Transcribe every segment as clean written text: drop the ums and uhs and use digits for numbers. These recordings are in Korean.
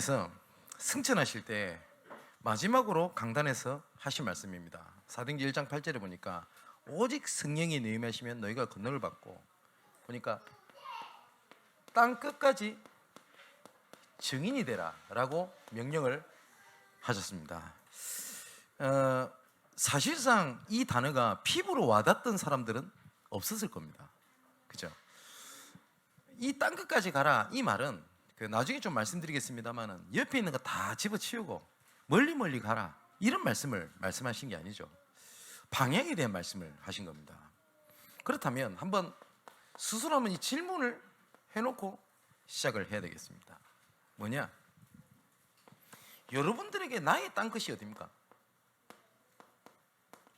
예수님께서 승천하실 때 마지막으로 강단에서 하신 말씀입니다. 사도행전 1장 8절에 보니까 오직 성령이 너희 임하시면 너희가 권능을 받고, 보니까 땅 끝까지 증인이 되라 라고 명령을 하셨습니다. 사실상 이 단어가 피부로 와닿던 사람들은 없었을 겁니다. 그죠? 이 땅 끝까지 가라, 이 말은 나중에 좀 말씀드리겠습니다만은 옆에 있는 거 다 집어치우고 멀리 멀리 가라, 이런 말씀을 말씀하신 게 아니죠. 방향에 대한 말씀을 하신 겁니다. 그렇다면 한번 스스로 한번 이 질문을 해놓고 시작을 해야 되겠습니다. 뭐냐? 여러분들에게 나의 땅끝이 어디입니까?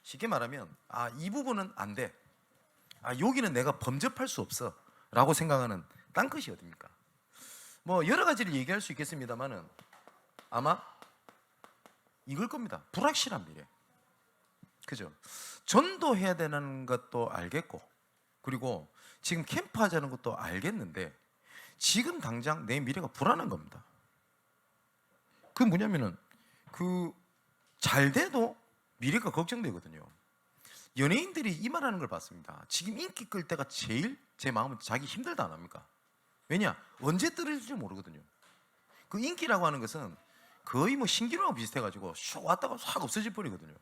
쉽게 말하면 이 부분은 안 돼, 여기는 내가 범접할 수 없어 라고 생각하는 땅끝이 어디입니까? 뭐 여러 가지를 얘기할 수 있겠습니다만은 아마 이걸 겁니다. 불확실한 미래. 그죠? 전도해야 되는 것도 알겠고, 그리고 지금 캠프 하자는 것도 알겠는데 지금 당장 내 미래가 불안한 겁니다. 그 뭐냐면은 잘 돼도 미래가 걱정되거든요. 연예인들이 이 말하는 걸 봤습니다. 지금 인기 끌 때가 제일 제 마음은 자기 힘들다 안 합니까? 왜냐? 언제 떨어질지 모르거든요. 그 인기라고 하는 것은 거의 뭐 신기루하고 비슷해가지고 슉 왔다가 확 없어질 버리거든요.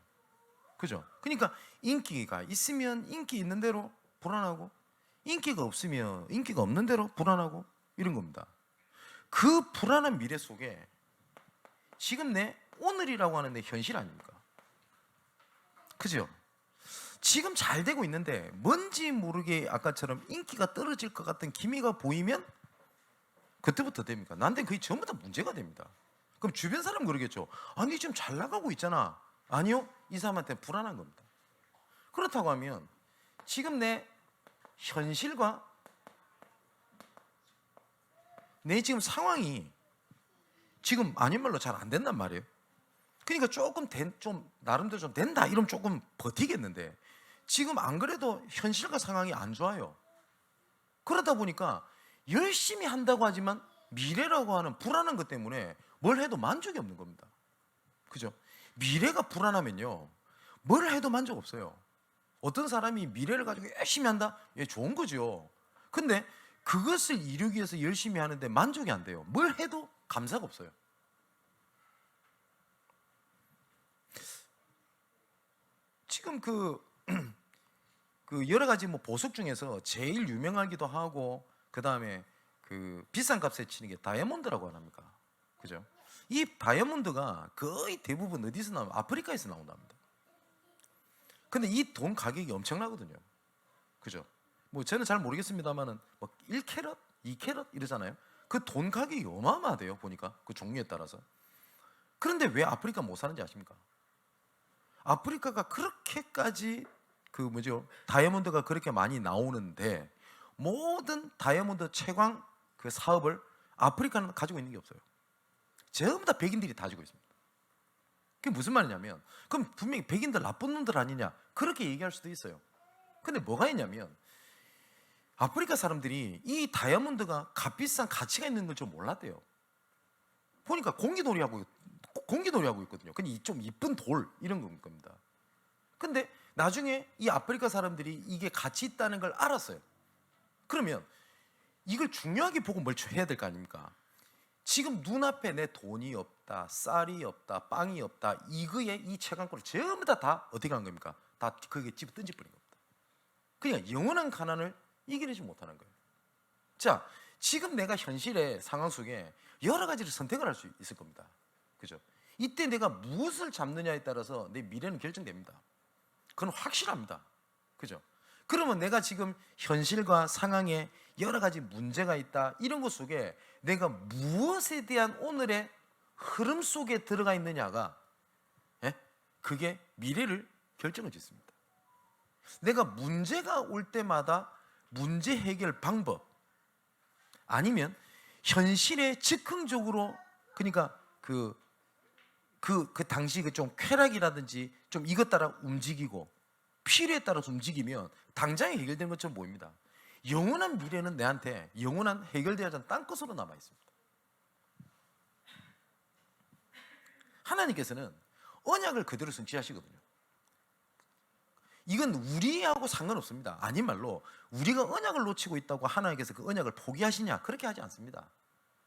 그죠? 그러니까 인기가 있으면 인기 있는 대로 불안하고, 인기가 없으면 인기가 없는 대로 불안하고, 이런 겁니다. 그 불안한 미래 속에 지금 내 오늘이라고 하는 내 현실 아닙니까? 그죠? 지금 잘 되고 있는데 뭔지 모르게 아까처럼 인기가 떨어질 것 같은 기미가 보이면 그때부터 됩니까? 나한테는 그게 전부 다 문제가 됩니다. 그럼 주변 사람 그러겠죠. 아니 지금 잘 나가고 있잖아. 아니요, 이 사람한테는 불안한 겁니다. 그렇다고 하면 지금 내 현실과 내 지금 상황이 지금 아닌 말로 잘 안 된단 말이에요. 그러니까 좀 나름대로 좀 된다 이러면 조금 버티겠는데 지금 안 그래도 현실과 상황이 안 좋아요. 그러다 보니까 열심히 한다고 하지만 미래라고 하는 불안한 것 때문에 뭘 해도 만족이 없는 겁니다. 그죠? 미래가 불안하면요, 뭘 해도 만족 없어요. 어떤 사람이 미래를 가지고 열심히 한다? 예, 좋은 거죠. 근데 그것을 이루기 위해서 열심히 하는데 만족이 안 돼요. 뭘 해도 감사가 없어요. 지금 여러 가지 뭐 보석 중에서 제일 유명하기도 하고, 그 다음에 비싼 값에 치는 게 다이아몬드라고 합니까? 그죠? 이 다이아몬드가 거의 대부분 어디서 나오면 아프리카에서 나온답니다. 근데 이 돈 가격이 엄청나거든요. 그죠? 뭐 저는 잘 모르겠습니다만은 뭐 1캐럿, 2캐럿 이러잖아요. 그 돈 가격이 어마어마하대요. 보니까 그 종류에 따라서. 그런데 왜 아프리카 못 사는지 아십니까? 아프리카가 그렇게까지 다이아몬드가 그렇게 많이 나오는데 모든 다이아몬드 채광 사업을 아프리카는 가지고 있는 게 없어요. 전부 다 백인들이 다 가지고 있습니다. 그게 무슨 말이냐면, 그럼 분명히 백인들 나쁜 놈들 아니냐 그렇게 얘기할 수도 있어요. 근데 뭐가 있냐면 아프리카 사람들이 이 다이아몬드가 값비싼 가치가 있는 걸 좀 몰랐대요. 보니까 공기놀이하고 있거든요. 근데 좀 이쁜 돌 이런 겁니다. 근데 나중에 이 아프리카 사람들이 이게 가치 있다는 걸 알았어요. 그러면 이걸 중요하게 보고 뭘 해야 될 거 아닙니까? 지금 눈앞에 내 돈이 없다, 쌀이 없다, 빵이 없다, 이거에 이 채광권을 전부 다 어떻게 한 겁니까? 다 그게 집어 던져버린 겁니다. 그러니까 영원한 가난을 이겨내지 못하는 거예요. 자, 지금 내가 현실의 상황 속에 여러 가지를 선택을 할 수 있을 겁니다. 그죠? 이때 내가 무엇을 잡느냐에 따라서 내 미래는 결정됩니다. 그건 확실합니다. 그죠? 그러면 내가 지금 현실과 상황에 여러 가지 문제가 있다, 이런 것 속에 내가 무엇에 대한 오늘의 흐름 속에 들어가 있느냐가 그게 미래를 결정을 짓습니다. 내가 문제가 올 때마다 문제 해결 방법, 아니면 현실에 즉흥적으로, 그러니까 그 당시 좀 쾌락이라든지 좀 이것 따라 움직이고 필요에 따라서 움직이면 당장에 해결되는 것처럼 보입니다. 영원한 미래는 내한테 영원한 해결되지 않은 땅끝으로 남아 있습니다. 하나님께서는 언약을 그대로 성취하시거든요. 이건 우리하고 상관없습니다. 아닌 말로 우리가 언약을 놓치고 있다고 하나님께서 그 언약을 포기하시냐? 그렇게 하지 않습니다.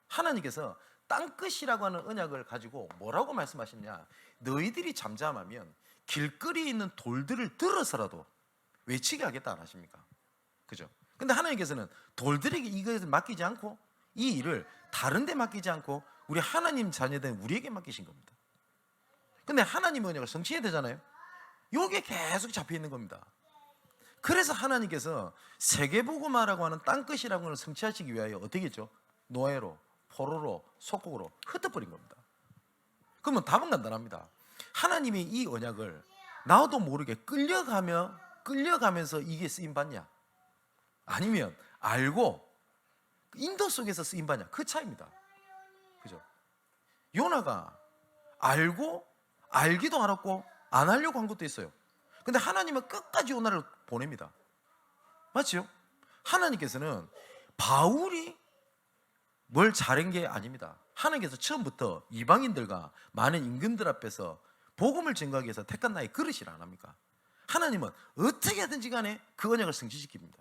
하나님께서 땅끝이라고 하는 언약을 가지고 뭐라고 말씀하시냐? 너희들이 잠잠하면 길거리에 있는 돌들을 들어서라도 외치게 하겠다 안 하십니까? 그죠? 근데 하나님께서는 돌들에게 이것을 맡기지 않고 이 일을 다른 데 맡기지 않고 우리 하나님 자녀된 우리에게 맡기신 겁니다. 근데 하나님의 언약을 성취해야 되잖아요. 요게 계속 잡혀 있는 겁니다. 그래서 하나님께서 세계복음화라고 하는 땅끝이라고 하는 성취하시기 위하여 어떻게 했죠? 노예로, 포로로, 속국으로 흩어버린 겁니다. 그러면 답은 간단합니다. 하나님이 이 언약을 나도 모르게 끌려가면서 이게 쓰임받냐? 아니면 알고 인도 속에서 쓰임받냐? 그 차이입니다. 그죠? 요나가 알기도 알았고 안 하려고 한 것도 있어요. 근데 하나님은 끝까지 요나를 보냅니다. 맞죠? 하나님께서는 바울이 뭘 잘한 게 아닙니다. 하나님께서 처음부터 이방인들과 많은 임금들 앞에서 복음을 증거하기 위해서 택한 나의 그릇이라 안 합니까? 하나님은 어떻게 하든지 간에 그 언약을 성취시킵니다.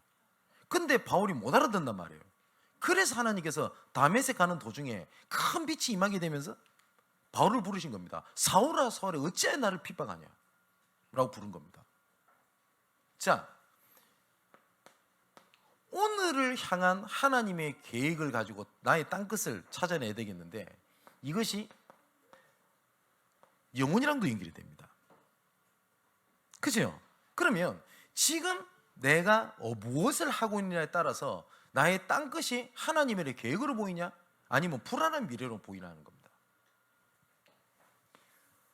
근데 바울이 못 알아듣는단 말이에요. 그래서 하나님께서 다메섹 가는 도중에 큰 빛이 임하게 되면서 바울을 부르신 겁니다. 사울아 사울아 어찌하여 나를 핍박하냐? 라고 부른 겁니다. 자, 오늘을 향한 하나님의 계획을 가지고 나의 땅끝을 찾아내야 되겠는데 이것이 영혼이랑도 연결이 됩니다. 그죠? 그러면 지금 내가 무엇을 하고 있느냐에 따라서 나의 땅끝이 하나님의 계획으로 보이냐 아니면 불안한 미래로 보이냐는 겁니다.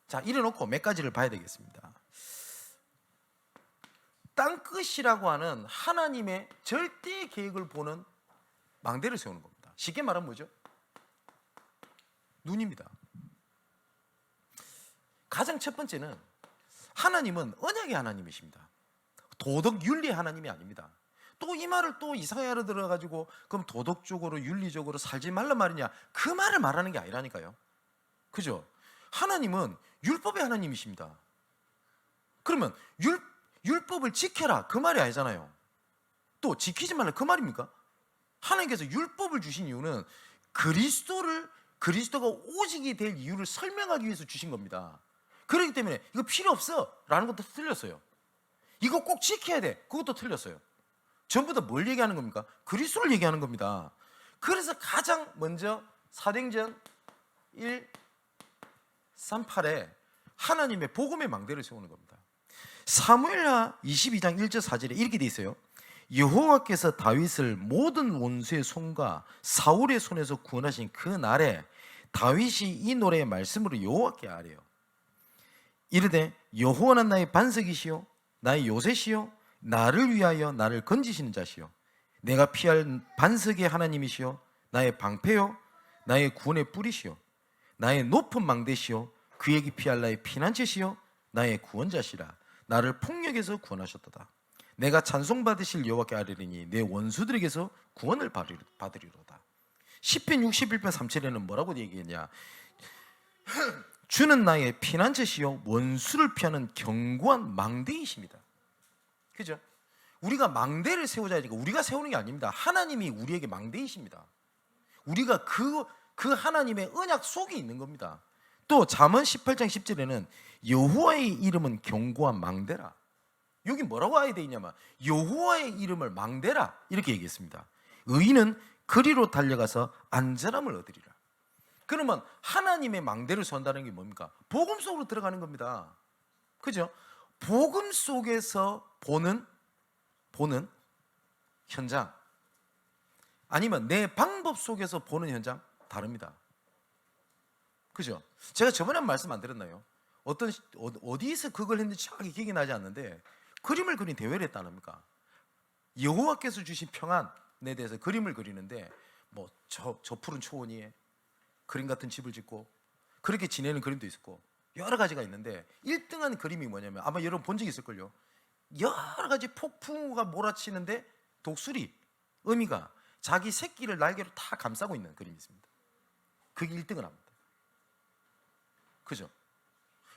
자, 이래놓고 몇 가지를 봐야 되겠습니다. 땅끝이라고 하는 하나님의 절대 계획을 보는 망대를 세우는 겁니다. 쉽게 말하면 뭐죠? 눈입니다. 가장 첫 번째는 하나님은 언약의 하나님이십니다. 도덕 윤리의 하나님이 아닙니다. 또 이 말을 또 이상하게 알아들어가지고 그럼 도덕적으로 윤리적으로 살지 말란 말이냐, 그 말을 말하는 게 아니라니까요. 그죠? 하나님은 율법의 하나님이십니다. 그러면 율법을 지켜라 그 말이 아니잖아요. 또 지키지 말라 그 말입니까? 하나님께서 율법을 주신 이유는 그리스도가 오직이 될 이유를 설명하기 위해서 주신 겁니다. 그렇기 때문에 이거 필요 없어 라는 것도 틀렸어요. 이거 꼭 지켜야 돼 그것도 틀렸어요. 전부 다 뭘 얘기하는 겁니까? 그리스도를 얘기하는 겁니다. 그래서 가장 먼저 사도행전 1:38에 하나님의 복음의 망대를 세우는 겁니다. 사무엘하 22장 1절 4절에 이렇게 돼 있어요. 여호와께서 다윗을 모든 원수의 손과 사울의 손에서 구원하신 그 날에 다윗이 이 노래의 말씀으로 여호와께 아뢰요. 이르되 여호와는 나의 반석이시요 나의 요새시요 나를 위하여 나를 건지시는 자시요 내가 피할 반석의 하나님이시요 나의 방패요 나의 구원의 뿌리시요 나의 높은 망대시요 그에게 피할 나의 피난처시요 나의 구원자시라. 나를 폭력에서 구원하셨도다. 내가 찬송받으실 여호와께 아뢰리니 내 원수들에게서 구원을 받으리로다. 시편 61편 3절에는 뭐라고 얘기했냐? 주는 나의 피난처시요 원수를 피하는 견고한 망대이십니다. 그죠? 우리가 망대를 세우자 하니까 우리가 세우는 게 아닙니다. 하나님이 우리에게 망대이십니다. 우리가 그 하나님의 언약 속에 있는 겁니다. 또 잠언 18장 10절에는 여호와의 이름은 견고한 망대라. 여기 뭐라고 하야 되냐면 여호와의 이름을 망대라 이렇게 얘기했습니다. 의인은 그리로 달려가서 안전함을 얻으리라. 그러면 하나님의 망대를 선다는 게 뭡니까? 복음 속으로 들어가는 겁니다. 그죠? 복음 속에서 보는 현장 아니면 내 방법 속에서 보는 현장 다릅니다. 그죠? 제가 저번에 말씀 안 드렸나요? 어디서 그걸 했는지 정확히 기억이 나지 않는데 그림을 그린 대회를 했다는 겁니까? 여호와께서 주신 평안에 대해서 그림을 그리는데 뭐 저 푸른 초원 위에 그림 같은 집을 짓고 그렇게 지내는 그림도 있었고 여러 가지가 있는데 1등한 그림이 뭐냐면 아마 여러분 본 적 있을걸요. 여러 가지 폭풍우가 몰아치는데 독수리, 어미가 자기 새끼를 날개로 다 감싸고 있는 그림이 있습니다. 그게 1등을 합니다. 그죠?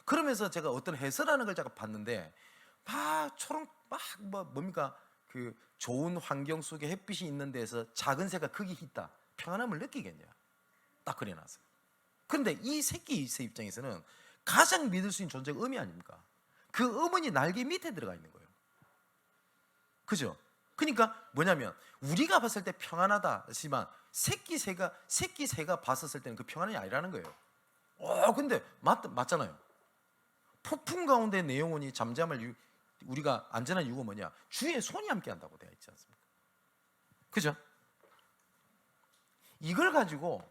그러면서 제가 어떤 해설하는 걸 제가 봤는데 막 초록 막 뭡니까 그 좋은 환경 속에 햇빛이 있는 데서 작은 새가 거기 있다, 평안함을 느끼겠냐, 딱 그려놨어요. 그런데 이 새끼 새 입장에서는 가장 믿을 수 있는 존재가 음이 아닙니까? 그 어머니 날개 밑에 들어가 있는 거예요. 그죠? 그러니까 뭐냐면 우리가 봤을 때 평안하다 하지만 새끼 새가 봤었을 때는 그 평안이 아니라는 거예요. 근데 맞잖아요. 폭풍 가운데 내영혼이 잠잠을 우리가 안전한 이유가 뭐냐? 주의 손이 함께 한다고 되어 있지 않습니까? 그죠? 이걸 가지고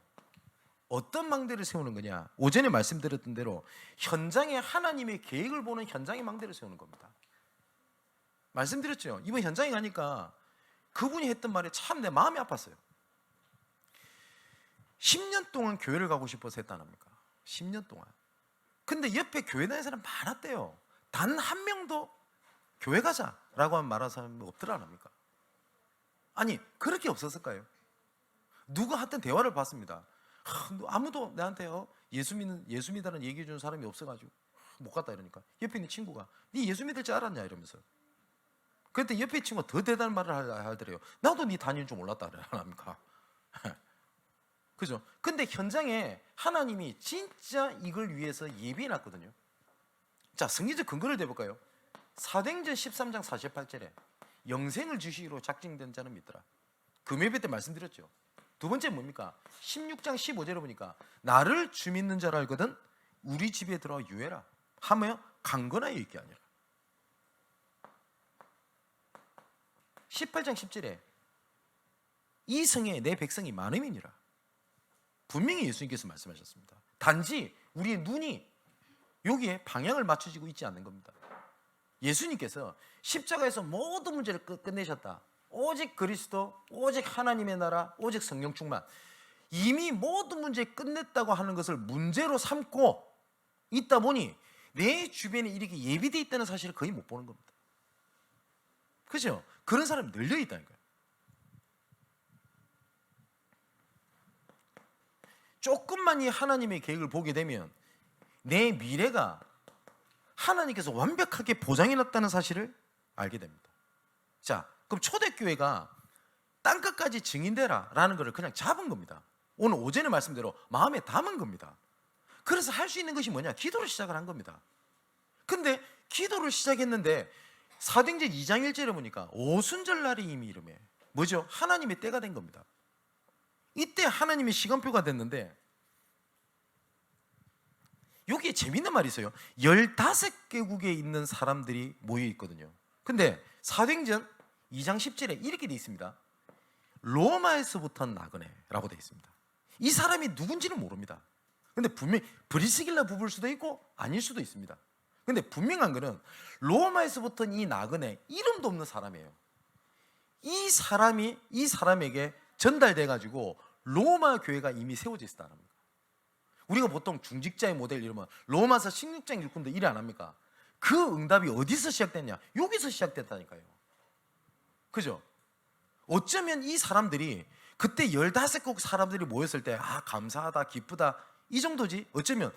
어떤 망대를 세우는 거냐? 오전에 말씀드렸던 대로 현장에 하나님의 계획을 보는 현장의 망대를 세우는 겁니다. 말씀드렸죠. 이번 현장에 가니까 그분이 했던 말이 참 내 마음이 아팠어요. 10년 동안 교회를 가고 싶어서 했다랍니까? 10년 동안. 근데 옆에 교회 다니는 사람 많았대요. 단 한 명도 교회 가자라고 말하는 사람이 없더라랍니까? 아니 그렇게 없었을까요? 누가 하여튼 대화를 봤습니다. 아무도 나한테요 예수 믿다는 얘기해 주는 사람이 없어가지고 못 갔다 이러니까 옆에 있는 친구가 네 예수 믿을 줄 알았냐 이러면서. 그때 옆에 친구가 더 대단한 말을 하더래요. 나도 네 다니는 줄 몰랐다 그러니까. 그죠? 근데 현장에 하나님이 진짜 이걸 위해서 예비해 놨거든요. 자, 성경적 근거를 대볼까요? 사도행전 13장 48절에 영생을 주시기로 작정된 자는 믿더라. 금요일 때 말씀드렸죠. 두 번째 뭡니까? 16장 15절에 보니까 나를 주 믿는 자라 알거든 우리 집에 들어와 유해라 하며 강건하여 있게 아니라. 18장 10절에 이 성에 내 백성이 많음이니라. 분명히 예수님께서 말씀하셨습니다. 단지 우리의 눈이 여기에 방향을 맞춰지고 있지 않는 겁니다. 예수님께서 십자가에서 모든 문제를 끝내셨다. 오직 그리스도, 오직 하나님의 나라, 오직 성령 충만. 이미 모든 문제 끝냈다고 하는 것을 문제로 삼고 있다 보니 내 주변에 이렇게 예비되어 있다는 사실을 거의 못 보는 겁니다. 그죠? 그런 사람이 널려 있다는 거예요. 조금만 이 하나님의 계획을 보게 되면 내 미래가 하나님께서 완벽하게 보장해놨다는 사실을 알게 됩니다. 자, 그럼 초대교회가 땅끝까지 증인되라 라는 것을 그냥 잡은 겁니다. 오늘 오전에 말씀대로 마음에 담은 겁니다. 그래서 할 수 있는 것이 뭐냐? 기도를 시작을 한 겁니다. 근데 기도를 시작했는데 사도행전 2장 1절에 보니까 오순절날이 이미 이름에 뭐죠? 하나님의 때가 된 겁니다. 이때 하나님의 시간표가 됐는데 여기에 재밌는 말이 있어요. 15개국에 있는 사람들이 모여 있거든요. 근데 사도행전 2장 10절에 이렇게 되어 있습니다. 로마에서부터 나그네라고 되어 있습니다. 이 사람이 누군지는 모릅니다. 근데 분명히 브리스길라 부부일 수도 있고 아닐 수도 있습니다. 근데 분명한 거는 로마에서부터 이 나그네 이름도 없는 사람이에요. 이 사람에게 전달돼 가지고 로마 교회가 이미 세워져 있다는 겁니다. 우리가 보통 중직자의 모델 이러면 로마서 16장 일꾼도 이래 안 합니까? 그 응답이 어디서 시작됐냐? 여기서 시작됐다니까요. 그죠? 어쩌면 이 사람들이 그때 15국 사람들이 모였을 때 감사하다 기쁘다 이 정도지 어쩌면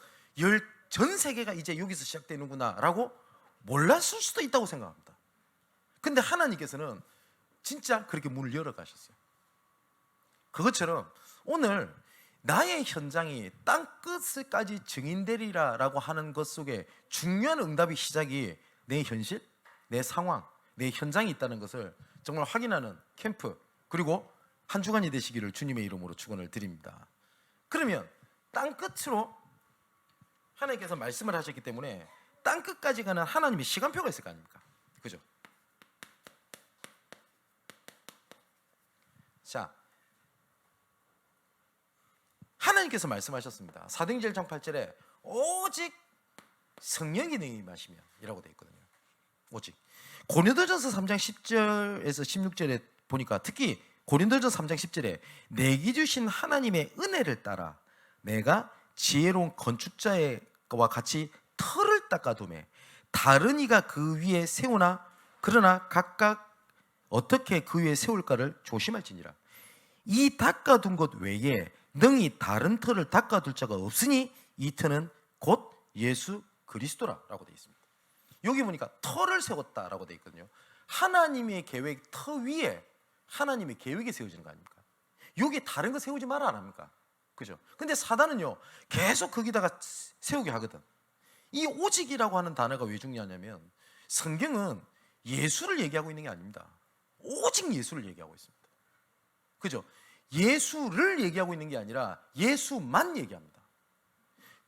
전 세계가 이제 여기서 시작되는구나 라고 몰랐을 수도 있다고 생각합니다. 근데 하나님께서는 진짜 그렇게 문을 열어가셨어요. 그것처럼 오늘 나의 현장이 땅끝까지 증인되리라 라고 하는 것 속에 중요한 응답의 시작이 내 현실, 내 상황, 내 현장이 있다는 것을 정말 확인하는 캠프 그리고 한 주간이 되시기를 주님의 이름으로 축원을 드립니다. 그러면 땅끝으로 하나님께서 말씀을 하셨기 때문에 땅끝까지 가는 하나님의 시간표가 있을 거 아닙니까? 그죠? 자, 하나님께서 말씀하셨습니다. 사도행전 1장 8절에 오직 성령이 너희 임하시면 이라고 되어 있거든요. 오직 고린도전서 3장 10절에서 16절에 보니까 특히 고린도전서 3장 10절에 내게 주신 하나님의 은혜를 따라 내가 지혜로운 건축자와 같이 터를 닦아두매 다른 이가 그 위에 세우나 그러나 각각 어떻게 그 위에 세울까를 조심할지니라. 이 닦아둔 것 외에 능히 다른 터를 닦아둘 자가 없으니 이 터는 곧 예수 그리스도라고 되어 있습니다. 여기 보니까 터를 세웠다라고 되어 있거든요. 하나님의 계획 터 위에 하나님의 계획이 세워지는 거 아닙니까? 여기 다른 거 세우지 마라 안 합니까? 그죠? 근데 사단은요 계속 거기다가 세우게 하거든. 이 오직이라고 하는 단어가 왜 중요하냐면 성경은 예수를 얘기하고 있는 게 아닙니다. 오직 예수를 얘기하고 있습니다. 그죠? 예수를 얘기하고 있는 게 아니라 예수만 얘기합니다.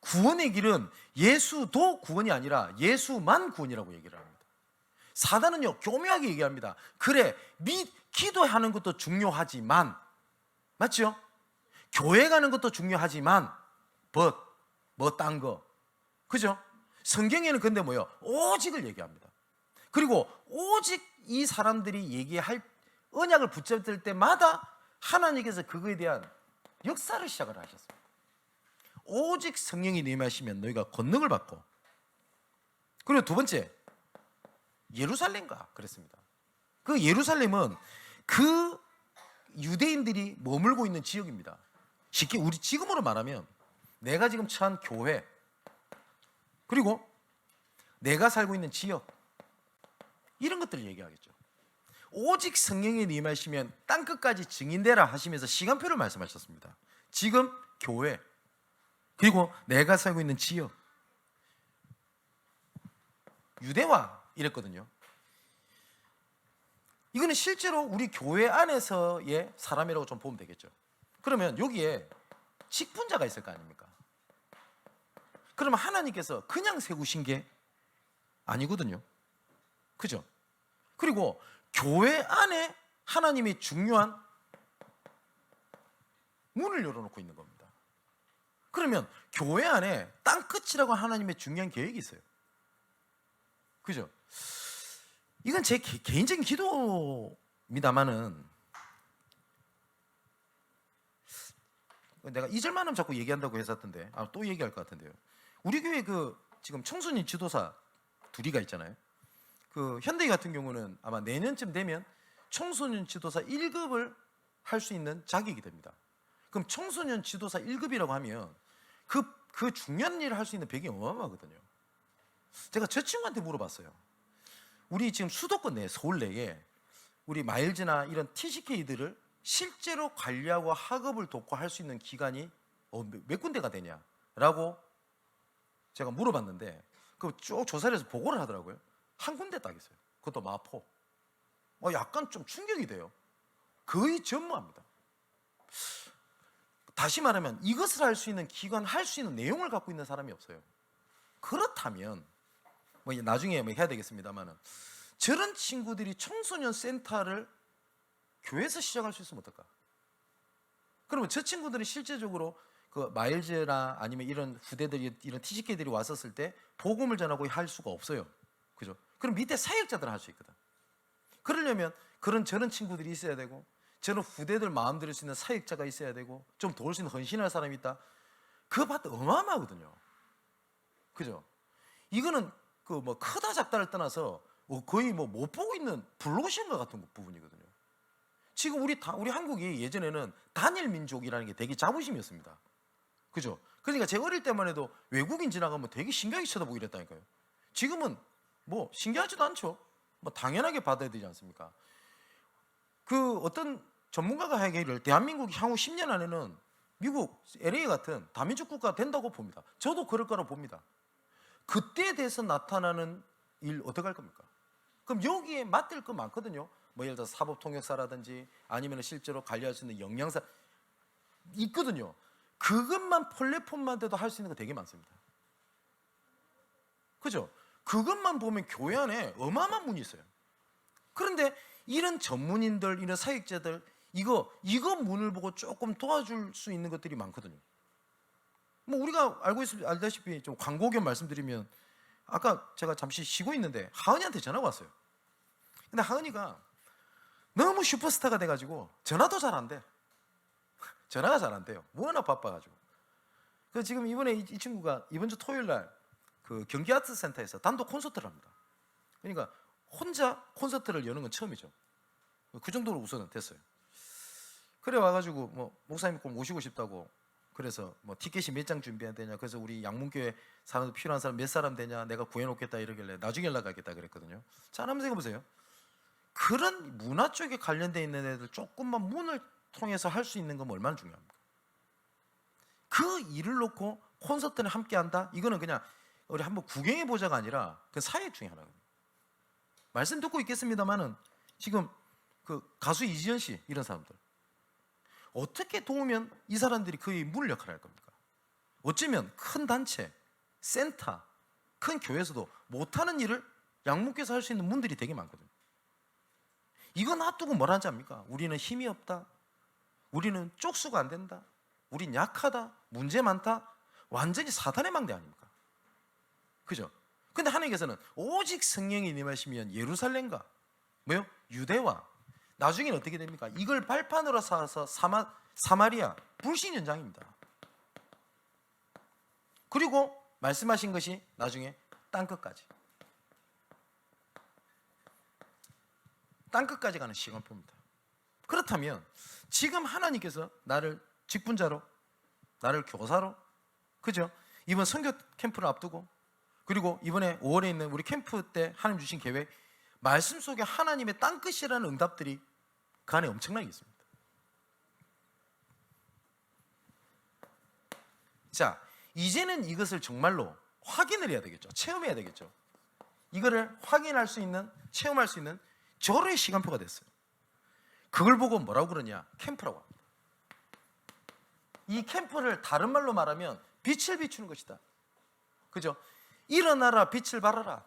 구원의 길은 예수도 구원이 아니라 예수만 구원이라고 얘기를 합니다. 사단은요 교묘하게 얘기합니다. 그래 기도하는 것도 중요하지만, 맞죠? 교회 가는 것도 중요하지만 뭐 딴 거, 그죠? 성경에는 근데 뭐요? 오직을 얘기합니다. 그리고 오직 이 사람들이 얘기할 언약을 붙잡을 때마다 하나님께서 그거에 대한 역사를 시작을 하셨습니다. 오직 성령이 내 임하시면 너희가 권능을 받고, 그리고 두 번째 예루살렘가 그랬습니다. 그 예루살렘은 그 유대인들이 머물고 있는 지역입니다. 쉽게 우리 지금으로 말하면 내가 지금 처한 교회, 그리고 내가 살고 있는 지역, 이런 것들을 얘기하겠죠. 오직 성령이 임하시면 땅끝까지 증인되라 하시면서 시간표를 말씀하셨습니다. 지금 교회, 그리고 내가 살고 있는 지역, 유대와 이랬거든요. 이거는 실제로 우리 교회 안에서의 사람이라고 좀 보면 되겠죠. 그러면 여기에 직분자가 있을 거 아닙니까? 그러면 하나님께서 그냥 세우신 게 아니거든요. 그죠? 그리고 교회 안에 하나님이 중요한 문을 열어놓고 있는 겁니다. 그러면 교회 안에 땅끝이라고 하나님의 중요한 계획이 있어요. 그죠? 이건 제 개인적인 기도입니다만은, 내가 2절만 하면 자꾸 얘기한다고 했었던데 또 얘기할 것 같은데요. 우리 교회 지금 청소년 지도사 둘이가 있잖아요. 현대희 같은 경우는 아마 내년쯤 되면 청소년 지도사 1급을 할 수 있는 자격이 됩니다. 그럼 청소년 지도사 1급이라고 하면 그 중요한 일을 할 수 있는 배경이 어마어마하거든요. 제가 저 친구한테 물어봤어요. 우리 지금 수도권 내, 서울 내에 우리 마일즈나 이런 TCK들을 실제로 관리하고 학업을 돕고 할 수 있는 기관이 몇 군데가 되냐라고 제가 물어봤는데, 쭉 조사를 해서 보고를 하더라고요. 한 군데 딱 있어요. 그것도 마포. 약간 좀 충격이 돼요. 거의 전무합니다. 다시 말하면 이것을 할 수 있는 기관, 할 수 있는 내용을 갖고 있는 사람이 없어요. 그렇다면 나중에 해야 되겠습니다만은, 저런 친구들이 청소년 센터를 교회에서 시작할 수 있으면 어떨까? 그러면 저 친구들이 실제적으로 마일즈나 아니면 이런 후대들이, 이런 TCK들이 왔었을 때 복음을 전하고 할 수가 없어요. 그죠? 그럼 밑에 사역자들은 할 수 있거든. 그러려면 저런 친구들이 있어야 되고, 저런 후대들 마음 들을 수 있는 사역자가 있어야 되고, 좀 도울 수 있는 헌신할 사람이 있다. 그거 봐도 어마어마하거든요. 그죠? 이거는 크다 작다를 떠나서 거의 못 보고 있는 블루오션과 같은 부분이거든요. 지금 우리 한국이 예전에는 단일 민족이라는 게 되게 자부심이었습니다. 그죠? 그러니까 제가 어릴 때만 해도 외국인 지나가면 되게 신기하게 쳐다보고 이랬다니까요. 지금은 신기하지도 않죠. 당연하게 받아야 되지 않습니까? 어떤 전문가가 하기를 대한민국이 향후 10년 안에는 미국, LA 같은 다민족 국가가 된다고 봅니다. 저도 그럴 거라고 봅니다. 그때에 대해서 나타나는 일 어떻게 할 겁니까? 그럼 여기에 맞들 거 많거든요. 예를 들어 사법통역사라든지 아니면 실제로 관리할 수 있는 영양사 있거든요. 그것만 플랫폼만 돼도 할 수 있는 거 되게 많습니다. 그죠? 그것만 보면 교회 안에 어마어마한 문이 있어요. 그런데 이런 전문인들, 이런 사역자들 이거 문을 보고 조금 도와줄 수 있는 것들이 많거든요. 우리가 알다시피 좀 광고 겸 말씀드리면, 아까 제가 잠시 쉬고 있는데 하은이한테 전화가 왔어요. 근데 하은이가 너무 슈퍼스타가 돼가지고 전화도 잘 안 돼. 전화가 잘 안 돼요. 워낙 바빠가지고. 그래서 지금 이번에 이 친구가 이번 주 토요일 날 경기 아트 센터에서 단독 콘서트를 합니다. 그러니까 혼자 콘서트를 여는 건 처음이죠. 그 정도로 우선은 됐어요. 그래 와가지고 목사님 꼭 모시고 싶다고 그래서 뭐 티켓이 몇 장 준비해야 되냐, 그래서 우리 양문교회 사람들 필요한 사람 몇 사람 되냐, 내가 구해놓겠다 이러길래 나중에 연락하겠다 그랬거든요. 자, 한번 생각해보세요. 그런 문화 쪽에 관련돼 있는 애들 조금만 문을 통해서 할 수 있는 건 얼마나 중요합니까? 그 일을 놓고 콘서트를 함께 한다? 이거는 그냥 우리 한번 구경해 보자가 아니라 그 사역 중에 하나거든요. 말씀 듣고 있겠습니다만은 지금 그 가수 이지연 씨 이런 사람들 어떻게 도우면 이 사람들이 그의 물 역할을 할 겁니까? 어쩌면 큰 단체, 센터, 큰 교회에서도 못하는 일을 양목교에서 할 수 있는 분들이 되게 많거든요. 이거 놔두고 뭘 하지 합니까? 우리는 힘이 없다, 우리는 쪽수가 안 된다, 우린 약하다, 문제 많다. 완전히 사단의 망대 아닙니까? 그죠? 근데 하나님께서는 오직 성령이 임하시면 예루살렘과 뭐요? 유대와 나중에는 어떻게 됩니까? 이걸 발판으로 삼아서 사마리아 불신 현장입니다. 그리고 말씀하신 것이 나중에 땅끝까지 가는 시간표입니다. 그렇다면 지금 하나님께서 나를 직분자로, 나를 교사로, 그죠? 이번 선교 캠프를 앞두고, 그리고 이번에 5월에 있는 우리 캠프 때 하나님 주신 계획, 말씀 속에 하나님의 땅끝이라는 응답들이 그 안에 엄청나게 있습니다. 자, 이제는 이것을 정말로 확인을 해야 되겠죠. 체험해야 되겠죠. 이거를 확인할 수 있는, 체험할 수 있는 절호의 시간표가 됐어요. 그걸 보고 뭐라고 그러냐? 캠프라고 합니다. 이 캠프를 다른 말로 말하면 빛을 비추는 것이다. 그죠? 일어나라, 빛을 발하라.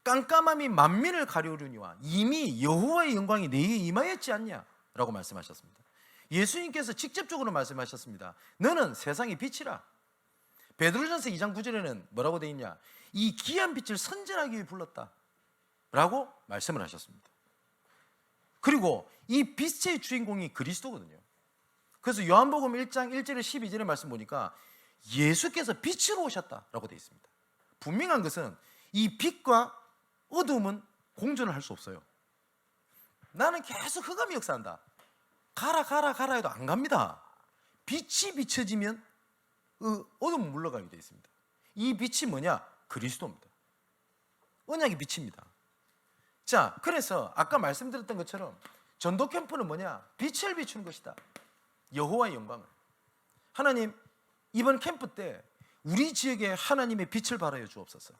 깜깜함이 만민을 가려우려니와 이미 여호와의 영광이 내게 임하였지 않냐? 라고 말씀하셨습니다. 예수님께서 직접적으로 말씀하셨습니다. 너는 세상의 빛이라. 베드로전서 2장 9절에는 뭐라고 되어 있냐? 이 귀한 빛을 선전하기 위해 불렀다 라고 말씀을 하셨습니다. 그리고 이 빛의 주인공이 그리스도거든요. 그래서 요한복음 1장 1절에 12절의 말씀 보니까 예수께서 빛으로 오셨다라고 되어 있습니다. 분명한 것은 이 빛과 어둠은 공존을 할 수 없어요. 나는 계속 흑암이 역사한다, 가라 해도 안 갑니다. 빛이 비춰지면 어둠은 물러가게 되어 있습니다. 이 빛이 뭐냐? 그리스도입니다. 언약의 빛입니다. 자, 그래서 아까 말씀드렸던 것처럼 전도 캠프는 뭐냐? 빛을 비추는 것이다. 여호와의 영광을. 하나님, 이번 캠프 때 우리 지역에 하나님의 빛을 발하여 주옵소서.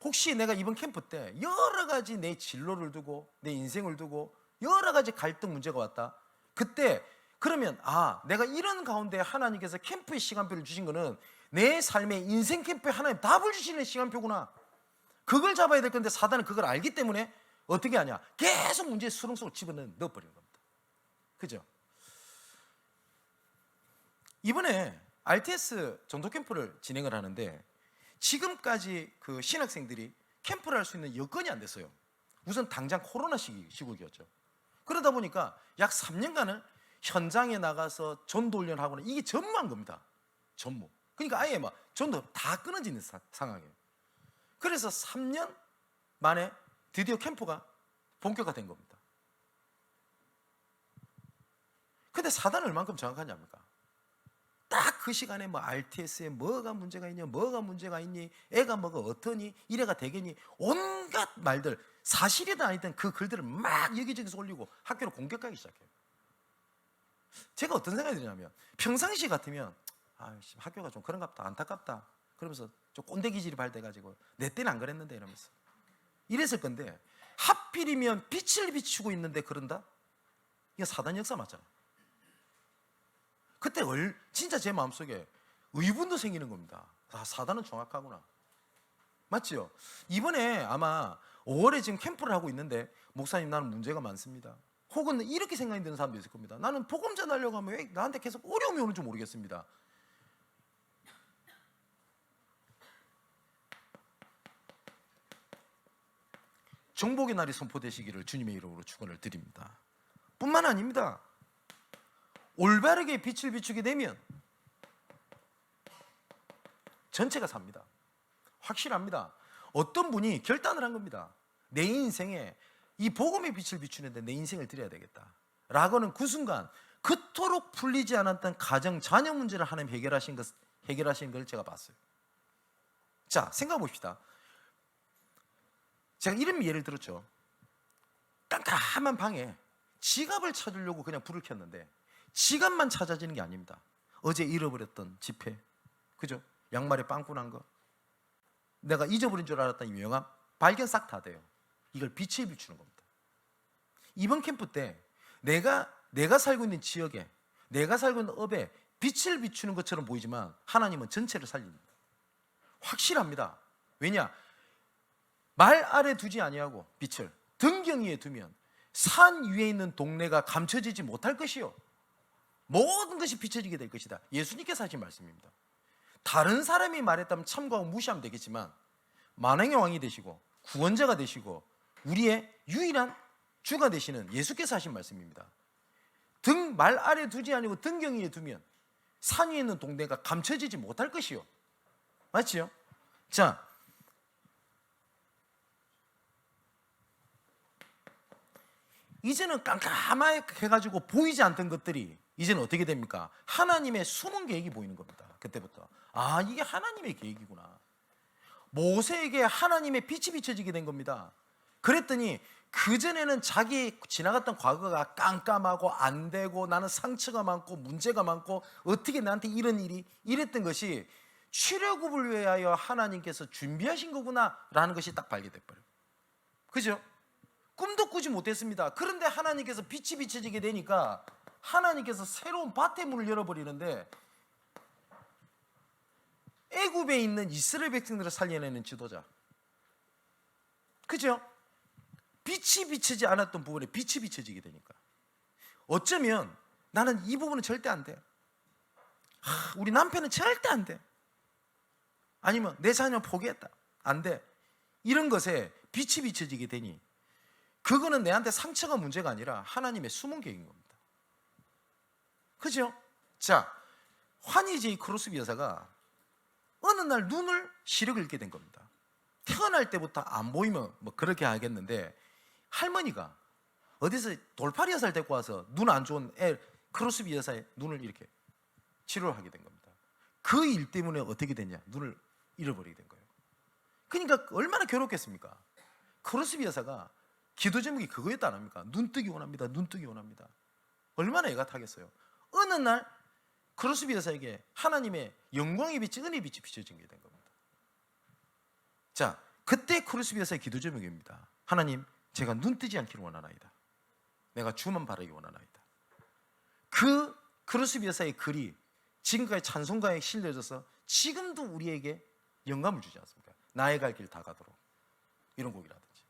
혹시 내가 이번 캠프 때 여러 가지 내 진로를 두고 내 인생을 두고 여러 가지 갈등 문제가 왔다. 그때 그러면 내가 이런 가운데 하나님께서 캠프의 시간표를 주신 거는 내 삶의 인생 캠프에 하나님 답을 주시는 시간표구나. 그걸 잡아야 될 건데 사단은 그걸 알기 때문에 어떻게 하냐? 계속 문제의 수렁 속으로 넣어버리는 겁니다. 그죠? 이번에 RTS 전도 캠프를 진행을 하는데 지금까지 그 신학생들이 캠프를 할 수 있는 여건이 안 됐어요. 우선 당장 코로나 시국이었죠. 그러다 보니까 약 3년간을 현장에 나가서 전도 훈련을 하거나 이게 전무한 겁니다. 전무. 그러니까 아예 막 전도 다 끊어지는 상황이에요. 그래서 3년 만에 드디어 캠프가 본격화된 겁니다. 근데 사단은 얼만큼 정확하냐입니까? 딱 그 시간에 뭐 RTS에 뭐가 문제가 있냐, 뭐가 문제가 있니, 애가 뭐가 어떠니, 이래가 되겠니, 온갖 말들, 사실이든 아니든 그 글들을 막 여기저기서 올리고 학교를 공격하기 시작해요. 제가 어떤 생각이 드냐면 평상시 같으면 학교가 좀 그런갑다, 안타깝다 그러면서 좀 꼰대 기질이 발돼가지고 내 때는 안 그랬는데 이러면서 이랬을 건데, 하필이면 빛을 비추고 있는데 그런다? 이게 사단 역사 맞잖아. 그때 진짜 제 마음속에 의문도 생기는 겁니다. 사단은 정확하구나. 맞지요? 이번에 아마 5월에 지금 캠프를 하고 있는데, 목사님 나는 문제가 많습니다, 혹은 이렇게 생각이 드는 사람도 있을 겁니다. 나는 복음 전하려고 하면 왜 나한테 계속 어려움이 오는지 모르겠습니다. 정복의 날이 선포되시기를 주님의 이름으로 축원을 드립니다. 뿐만 아닙니다. 올바르게 빛을 비추게 되면 전체가 삽니다. 확실합니다. 어떤 분이 결단을 한 겁니다. 내 인생에 이 복음의 빛을 비추는데 내 인생을 드려야 되겠다 라고는 그 순간 그토록 풀리지 않았던 가정 자녀 문제를 하나님 해결하신 걸 제가 봤어요. 자, 생각해 봅시다. 제가 이런 예를 들었죠. 깜깜한 방에 지갑을 찾으려고 그냥 불을 켰는데 지갑만 찾아지는 게 아닙니다. 어제 잃어버렸던 지폐, 그죠? 양말에 빵꾸 난 거, 내가 잊어버린 줄 알았던 이 명함, 발견 싹 다 돼요. 이걸 빛에 비추는 겁니다. 이번 캠프 때 내가 살고 있는 지역에, 내가 살고 있는 업에 빛을 비추는 것처럼 보이지만 하나님은 전체를 살립니다. 확실합니다. 왜냐? 말 아래 두지 아니하고 빛을 등경 위에 두면 산 위에 있는 동네가 감춰지지 못할 것이요, 모든 것이 비춰지게 될 것이다. 예수님께서 하신 말씀입니다. 다른 사람이 말했다면 참고하고 무시하면 되겠지만 만왕의 왕이 되시고 구원자가 되시고 우리의 유일한 주가 되시는 예수께서 하신 말씀입니다. 말 아래 두지 아니고 등경 위에 두면 산 위에 있는 동네가 감춰지지 못할 것이요. 맞지요? 자, 이제는 깜깜하게 해가지고 보이지 않던 것들이 이제는 어떻게 됩니까? 하나님의 숨은 계획이 보이는 겁니다. 그때부터 아, 이게 하나님의 계획이구나. 모세에게 하나님의 빛이 비춰지게 된 겁니다. 그랬더니 그전에는 자기 지나갔던 과거가 깜깜하고 안 되고 나는 상처가 많고 문제가 많고 어떻게 나한테 이런 일이 이랬던 것이 출애굽을 위하여 하나님께서 준비하신 거구나 라는 것이 딱 발견돼버려요. 그죠? 꿈도 꾸지 못했습니다. 그런데 하나님께서 빛이 비춰지게 되니까 하나님께서 새로운 밭의 문을 열어버리는데 애굽에 있는 이스라엘 백성들을 살려내는 지도자, 그죠? 빛이 비치지 않았던 부분에 빛이 비춰지게 되니까 어쩌면 나는 이 부분은 절대 안 돼, 우리 남편은 절대 안 돼, 아니면 내 자녀 포기했다, 안 돼, 이런 것에 빛이 비춰지게 되니 그거는 내한테 상처가 문제가 아니라 하나님의 숨은 계획인 겁니다. 그죠? 자, 환희 제이 크로스비 여사가 어느 날 눈을 시력을 잃게 된 겁니다. 태어날 때부터 안 보이면 뭐 그렇게 하겠는데 할머니가 어디서 돌팔이 여사를 데리고 와서 눈 안 좋은 크로스비 여사의 눈을 이렇게 치료를 하게 된 겁니다. 그 일 때문에 어떻게 됐냐? 눈을 잃어버리게 된 거예요. 그러니까 얼마나 괴롭겠습니까? 크로스비 여사가 기도 제목이 그거였다 안 합니까? 눈뜨기 원합니다. 눈뜨기 원합니다. 얼마나 애가 타겠어요. 어느 날 크로스비 여사에게 하나님의 영광의 빛이, 은혜의 빛이 비춰진 게 된 겁니다. 자, 그때 크로스비 여사의 기도 제목입니다. 하나님, 제가 눈뜨지 않기를 원하나이다. 내가 주만 바라기 원하나이다. 그 크로스비 여사의 글이 지금까지 찬송가에 실려져서 지금도 우리에게 영감을 주지 않습니까? 나의 갈 길 다 가도록, 이런 곡이라든지.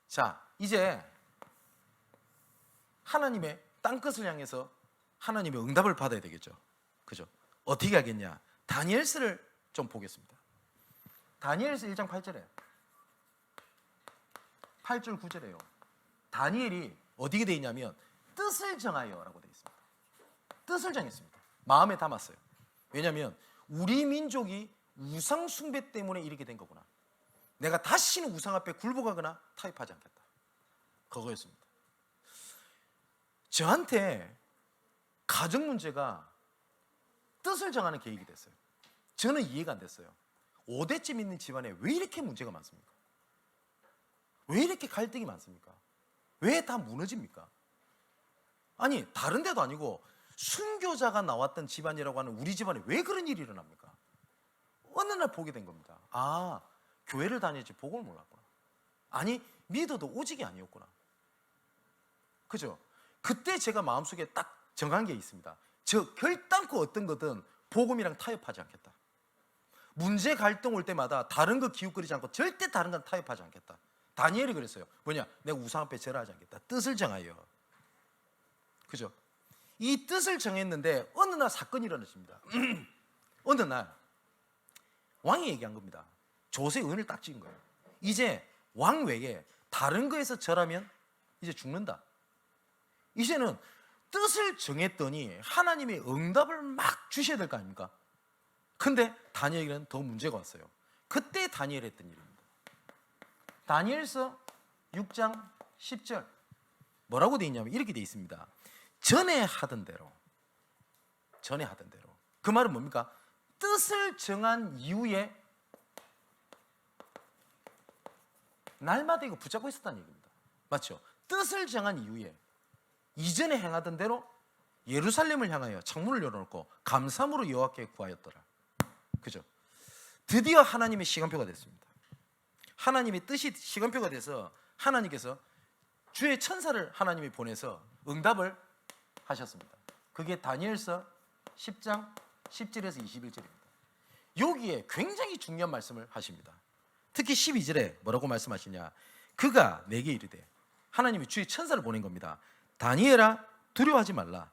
자, 이제 하나님의 땅끝을 향해서 하나님의 응답을 받아야 되겠죠. 그죠? 어떻게 하겠냐? 다니엘서를 좀 보겠습니다. 다니엘서 1장 8절에 8절 9절에요. 다니엘이 어디게 되어 있냐면 뜻을 정하여 라고 되어 있습니다. 뜻을 정했습니다. 마음에 담았어요. 왜냐하면 우리 민족이 우상 숭배 때문에 이렇게 된 거구나. 내가 다시는 우상 앞에 굴복하거나 타협하지 않겠다. 그거였습니다. 저한테 가정 문제가 뜻을 정하는 계획이 됐어요. 저는 이해가 안 됐어요. 5대쯤 있는 집안에 왜 이렇게 문제가 많습니까? 왜 이렇게 갈등이 많습니까? 왜 다 무너집니까? 아니, 다른 데도 아니고 순교자가 나왔던 집안이라고 하는 우리 집안에 왜 그런 일이 일어납니까? 어느 날 보게 된 겁니다. 아, 교회를 다니지 복음을 몰랐구나. 아니, 믿어도 오직이 아니었구나. 그죠? 그때 제가 마음속에 딱 정한 게 있습니다. 저 결단코 어떤 거든 복음이랑 타협하지 않겠다. 문제 갈등 올 때마다 다른 거 기웃거리지 않고 절대 다른 건 타협하지 않겠다. 다니엘이 그랬어요. 뭐냐? 내가 우상 앞에 절하지 않겠다. 뜻을 정하여. 그죠? 이 뜻을 정했는데 어느 날 사건이 일어났습니다. 어느 날 왕이 얘기한 겁니다. 조세의 은을 딱 찍은 거예요. 이제 왕 외에 다른 거에서 절하면 이제 죽는다. 이제는 뜻을 정했더니 하나님의 응답을 막 주셔야 될 거 아닙니까? 근데 다니엘에게는 더 문제가 왔어요. 그때 다니엘이 했던 일입니다. 다니엘서 6장 10절 뭐라고 돼 있냐면 이렇게 돼 있습니다. 전에 하던 대로. 그 말은 뭡니까? 뜻을 정한 이후에 날마다 이거 붙잡고 있었다는 얘기입니다. 맞죠? 뜻을 정한 이후에 이전에 행하던 대로 예루살렘을 향하여 창문을 열어놓고 감사함으로 여호와께 구하였더라. 그죠? 드디어 하나님의 시간표가 됐습니다. 하나님의 뜻이 시간표가 돼서 하나님께서 주의 천사를 하나님이 보내서 응답을 하셨습니다. 그게 다니엘서 10장 10절에서 21절입니다. 여기에 굉장히 중요한 말씀을 하십니다. 특히 12절에 뭐라고 말씀하시냐? 그가 내게 이르되, 하나님이 주의 천사를 보낸 겁니다. 다니엘아, 두려워하지 말라.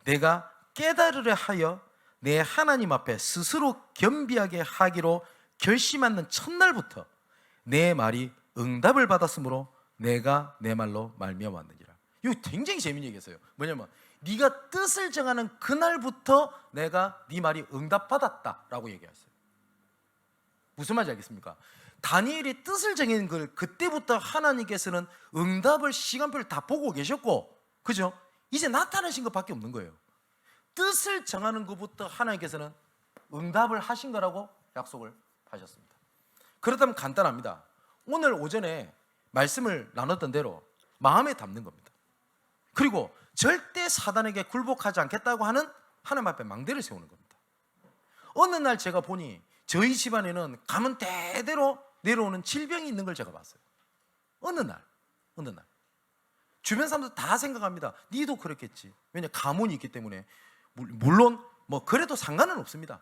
내가 깨달으려 하여 내 하나님 앞에 스스로 겸비하게 하기로 결심하는 첫날부터 내 말이 응답을 받았으므로 내가 내 말로 말미암았느니라. 이거 굉장히 재미있는 얘기였어요. 뭐냐면 네가 뜻을 정하는 그날부터 내가 네 말이 응답받았다라고 얘기했어요. 무슨 말인지 알겠습니까? 다니엘이 뜻을 정한 걸 그때부터 하나님께서는 응답을 시간표를 다 보고 계셨고, 그죠? 이제 나타나신 것밖에 없는 거예요. 뜻을 정하는 것부터 하나님께서는 응답을 하신 거라고 약속을 하셨습니다. 그렇다면 간단합니다. 오늘 오전에 말씀을 나눴던 대로 마음에 담는 겁니다. 그리고 절대 사단에게 굴복하지 않겠다고 하는 하나님 앞에 망대를 세우는 겁니다. 어느 날 제가 보니 저희 집안에는 가면 대대로 내려오는 질병이 있는 걸 제가 봤어요. 어느 날 주변 사람들 다 생각합니다. 니도 그렇겠지. 왜냐, 가문이 있기 때문에. 물론 뭐 그래도 상관은 없습니다.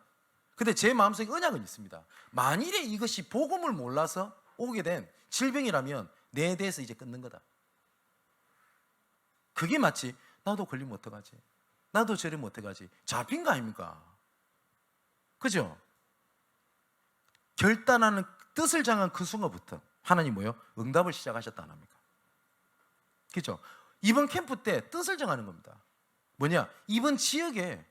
근데 제 마음속에 언약은 있습니다. 만일에 이것이 복음을 몰라서 오게 된 질병이라면 내 대해서 이제 끊는 거다. 그게 마치 나도 걸리면 어떡하지? 나도 저리면 어떡하지? 잡힌 거 아닙니까? 그죠? 결단하는 뜻을 정한 그 순간부터 하나님 뭐요? 응답을 시작하셨다 안 합니까? 그죠? 이번 캠프 때 뜻을 정하는 겁니다. 뭐냐? 이번 지역에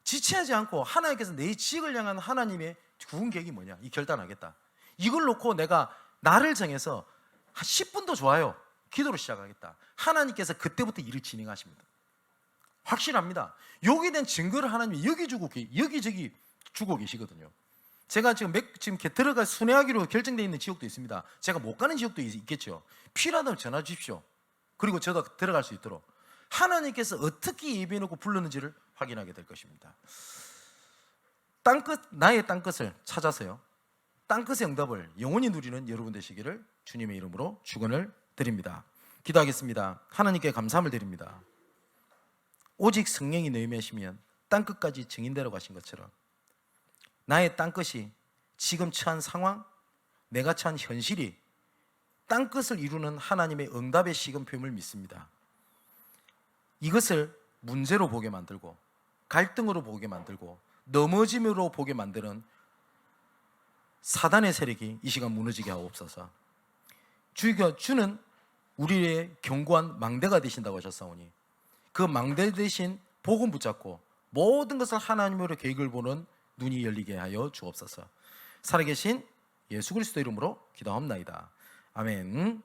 지체하지 않고 하나님께서 내 지역을 향한 하나님의 구원 계획이 뭐냐? 이 결단하겠다. 이걸 놓고 내가 나를 정해서 10분도 좋아요. 기도를 시작하겠다. 하나님께서 그때부터 일을 진행하십니다. 확실합니다. 여기에 대한 증거를 하나님이 여기저기 주고 계시거든요. 제가 지금 이렇게 들어갈 순회하기로 결정되어 있는 지역도 있습니다. 제가 못 가는 지역도 있겠죠. 필요하다면 전화 주십시오. 그리고 저도 들어갈 수 있도록 하나님께서 어떻게 예배해놓고 불렀는지를 확인하게 될 것입니다. 나의 땅끝을 찾아서요, 땅끝의 응답을 영원히 누리는 여러분 되시기를 주님의 이름으로 축원을 드립니다. 기도하겠습니다. 하나님께 감사함을 드립니다. 오직 성령이 너희 임하시면 땅끝까지 증인되러 가신 것처럼 나의 땅끝이 지금 처한 상황, 내가 처한 현실이 땅끝을 이루는 하나님의 응답의 시간표임을 믿습니다. 이것을 문제로 보게 만들고 갈등으로 보게 만들고 넘어짐으로 보게 만드는 사단의 세력이 이 시간 무너지게 하옵소서. 주는 우리의 견고한 망대가 되신다고 하셨사오니 그 망대 대신 복음 붙잡고 모든 것을 하나님으로 계획을 보는 눈이 열리게 하여 주옵소서. 살아계신 예수 그리스도 이름으로 기도합나이다. 아멘.